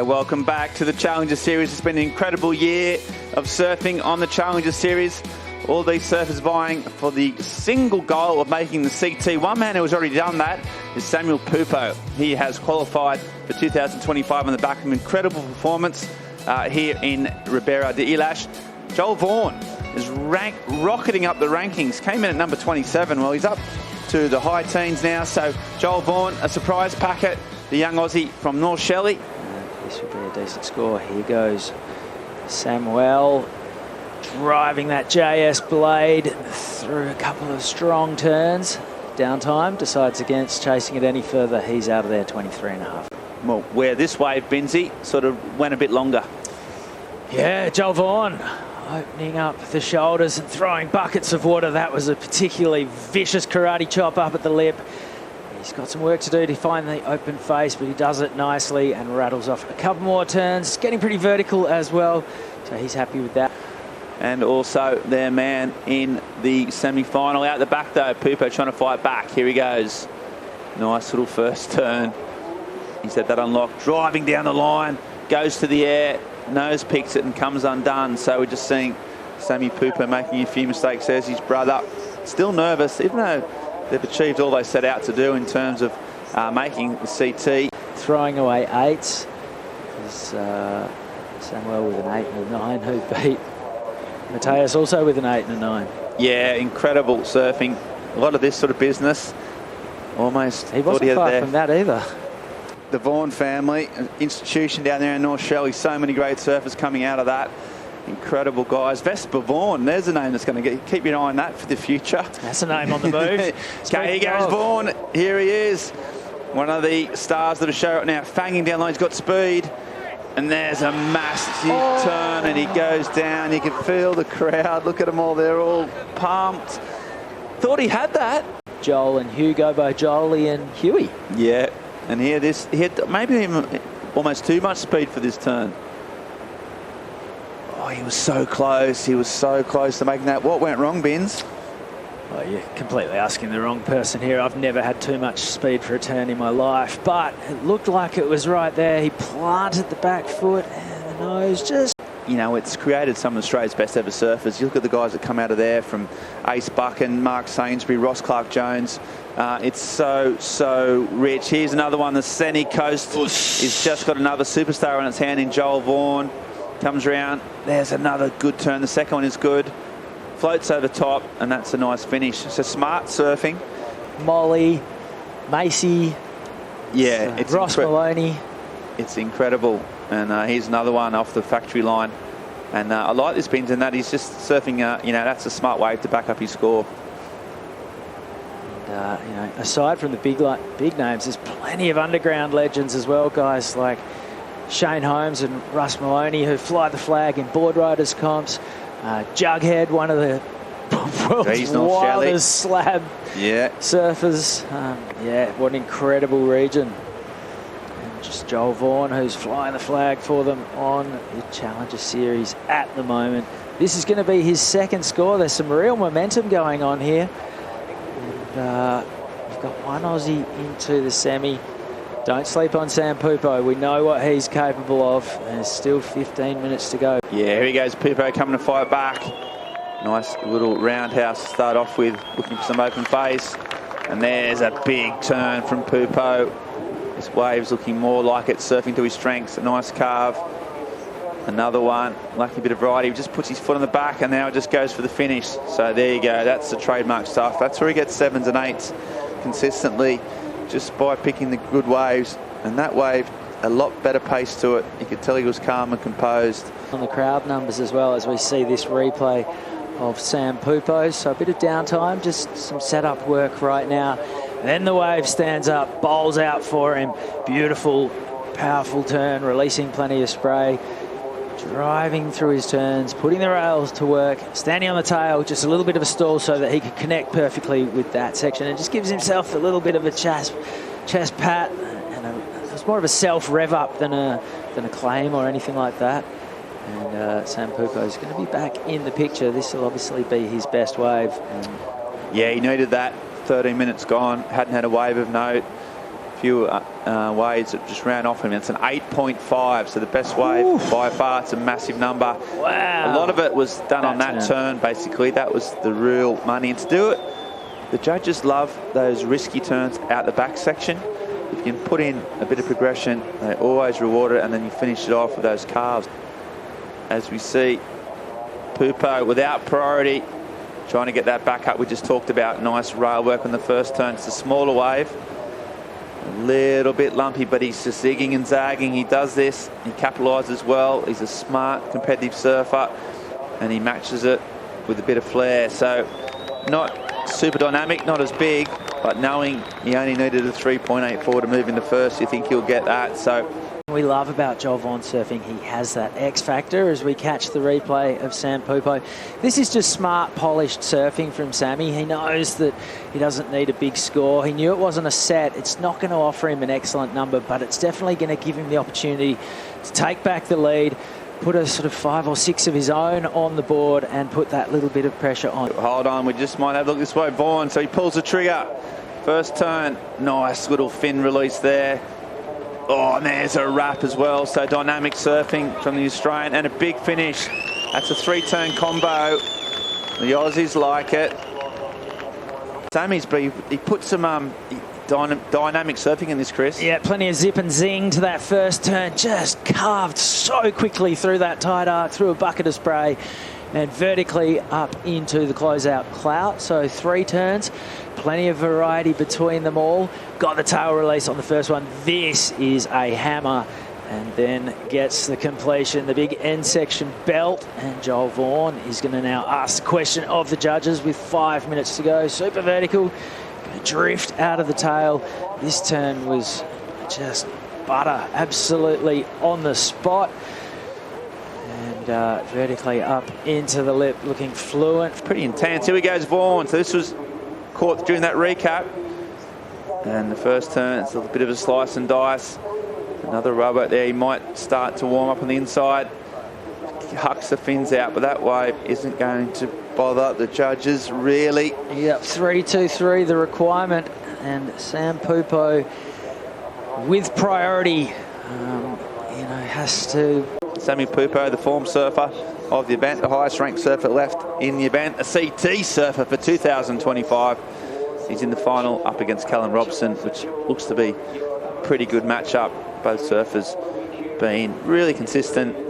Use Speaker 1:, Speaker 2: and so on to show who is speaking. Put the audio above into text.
Speaker 1: Welcome back to the Challenger Series. It's been an incredible year of surfing on the Challenger Series. All these surfers vying for the single goal of making the CT. One man who has already done that is Samuel Pupo. He has qualified for 2025 on the back of an incredible performance here in Ribeira de Ilhas. Joel Vaughan is rocketing up the rankings. Came in at number 27. Well, he's up to the high teens now. So Joel Vaughan, a surprise packet. The young Aussie from North Shelley.
Speaker 2: This would be a decent score. Here goes Samuel driving that JS blade through a couple of strong turns. Downtime, decides against chasing it any further. He's out of there, 23.5.
Speaker 1: Well, where this wave, Binzi, sort of went a bit longer.
Speaker 2: Yeah, Joel Vaughan opening up the shoulders and throwing buckets of water. That was a particularly vicious karate chop up at the lip. He's got some work to do to find the open face, but he does it nicely and rattles off a couple more turns. Getting pretty vertical as well, so he's happy with that.
Speaker 1: And also their man in the semi-final. Out the back though, Pupo trying to fight back. Here he goes. Nice little first turn. He's had that unlocked. Driving down the line, goes to the air, nose picks it and comes undone. So we're just seeing Sammy Pupo making a few mistakes. There's his brother. Still nervous, even though they've achieved all they set out to do in terms of making the CT.
Speaker 2: Throwing away eights is Samuel with an 8 and a 9 who beat Mateus also with an 8 and a 9.
Speaker 1: Yeah, incredible surfing. A lot of this sort of business. Almost
Speaker 2: he wasn't far from that either.
Speaker 1: The Vaughan family, an institution down there in North Shelley. So many great surfers coming out of that. Incredible guys. Vespa Vaughan, there's a name that's going to keep your eye on that for the future.
Speaker 2: That's a name on the move.
Speaker 1: Okay, here goes Vaughan. Here he is. One of the stars of the show right now. Fanging down line, he's got speed. And there's a massive turn and he goes down. You can feel the crowd. Look at them all. They're all pumped. Thought he had that.
Speaker 2: Joel and Hugo, both Jolie and Huey.
Speaker 1: Yeah. And here he had maybe even almost too much speed for this turn. Oh, he was so close. He was so close to making that. What went wrong, Bins?
Speaker 2: Oh, you're completely asking the wrong person here. I've never had too much speed for a turn in my life, but it looked like it was right there. He planted the back foot and the nose just...
Speaker 1: You know, it's created some of Australia's best ever surfers. You look at the guys that come out of there, from Ace Buchan, Mark Sainsbury, Ross Clark-Jones. It's so rich. Here's another one. The Sunny Coast has just got another superstar on its hand in Joel Vaughan. Comes around. There's another good turn. The second one is good. Floats over top, and that's a nice finish. So smart surfing.
Speaker 2: Molly, Macy.
Speaker 1: Yeah, it's
Speaker 2: Ross Maloney.
Speaker 1: It's incredible. And here's another one off the factory line. And I like this, Bins, in that he's just surfing, you know, that's a smart wave to back up his score.
Speaker 2: And, you know, aside from the big names, there's plenty of underground legends as well, guys like Shane Holmes and Russ Maloney, who fly the flag in board riders comps. Jughead, one of the world's wildest slab surfers. Yeah, what an incredible region. And just Joel Vaughan, who's flying the flag for them on the Challenger Series at the moment. This is going to be his second score. There's some real momentum going on here. And we've got one Aussie into the semi. Don't sleep on Sam Pupo. We know what he's capable of. There's still 15 minutes to go.
Speaker 1: Yeah, here he goes. Pupo coming to fight back. Nice little roundhouse to start off with, looking for some open face. And there's a big turn from Pupo. This wave's looking more like it's surfing to his strengths. A nice carve. Another one. Lucky bit of variety. He just puts his foot on the back and now it just goes for the finish. So there you go. That's the trademark stuff. That's where he gets 7s and 8s consistently, just by picking the good waves. And that wave, a lot better pace to it. You could tell he was calm and composed.
Speaker 2: On the crowd numbers as well, as we see this replay of Sam Pupo. So a bit of downtime, just some setup work right now. Then the wave stands up, bowls out for him. Beautiful, powerful turn, releasing plenty of spray. Driving through his turns, putting the rails to work, standing on the tail, just a little bit of a stall so that he can connect perfectly with that section, and just gives himself a little bit of a chest pat, and it's more of a self rev up than a claim or anything like that. And Sam Pupo is going to be back in the picture. This will obviously be his best wave.
Speaker 1: Yeah, he needed that. 13 minutes gone, hadn't had a wave of note. few waves that just ran off him. It's an 8.5, so the best wave by far. It's a massive number.
Speaker 2: Wow.
Speaker 1: A lot of it was done on that turn, basically. That was the real money. And to do it, the judges love those risky turns out the back section. If you can put in a bit of progression, they always reward it, and then you finish it off with those calves. As we see, Pupo without priority, trying to get that back up. We just talked about nice rail work on the first turn. It's a smaller wave. A little bit lumpy, but he's just zigging and zagging. He does this. He capitalises well. He's a smart, competitive surfer, and he matches it with a bit of flair. So not super dynamic, not as big, but knowing he only needed a 3.84 to move into first, you think he'll get that. So
Speaker 2: we love about Joel Vaughan surfing, he has that X factor as we catch the replay of Sam Pupo. This is just smart, polished surfing from Sammy. He knows that he doesn't need a big score. He knew it wasn't a set. It's not going to offer him an excellent number, but it's definitely going to give him the opportunity to take back the lead, put a sort of 5 or 6 of his own on the board and put that little bit of pressure on.
Speaker 1: Hold on, we just might have a look this way. Vaughan, so he pulls the trigger. First turn, nice little fin release there. Oh, and there's a wrap as well. So dynamic surfing from the Australian and a big finish. That's a 3-turn combo. The Aussies like it. Sammy's, but he put some dynamic surfing in this, Chris.
Speaker 2: Yeah, plenty of zip and zing to that first turn. Just carved so quickly through that tight arc, through a bucket of spray, and vertically up into the closeout clout. So 3 turns, plenty of variety between them all. Got the tail release on the first one. This is a hammer, and then gets the completion, the big end section belt. And Joel Vaughan is going to now ask the question of the judges with 5 minutes to go. Super vertical, going to drift out of the tail. This turn was just butter, absolutely on the spot. And vertically up into the lip, looking fluent.
Speaker 1: Pretty intense. Here we goes Vaughan. So this was caught during that recap. And the first turn, it's a bit of a slice and dice. Another rubber there. He might start to warm up on the inside. Hucks the fins out, but that wave isn't going to bother the judges, really.
Speaker 2: Yep, 3-2-3, the requirement. And Sam Pupo with priority, has to...
Speaker 1: Sammy Pupo, the form surfer of the event, the highest ranked surfer left in the event, a CT surfer for 2025. He's in the final up against Callum Robson, which looks to be a pretty good matchup. Both surfers being really consistent,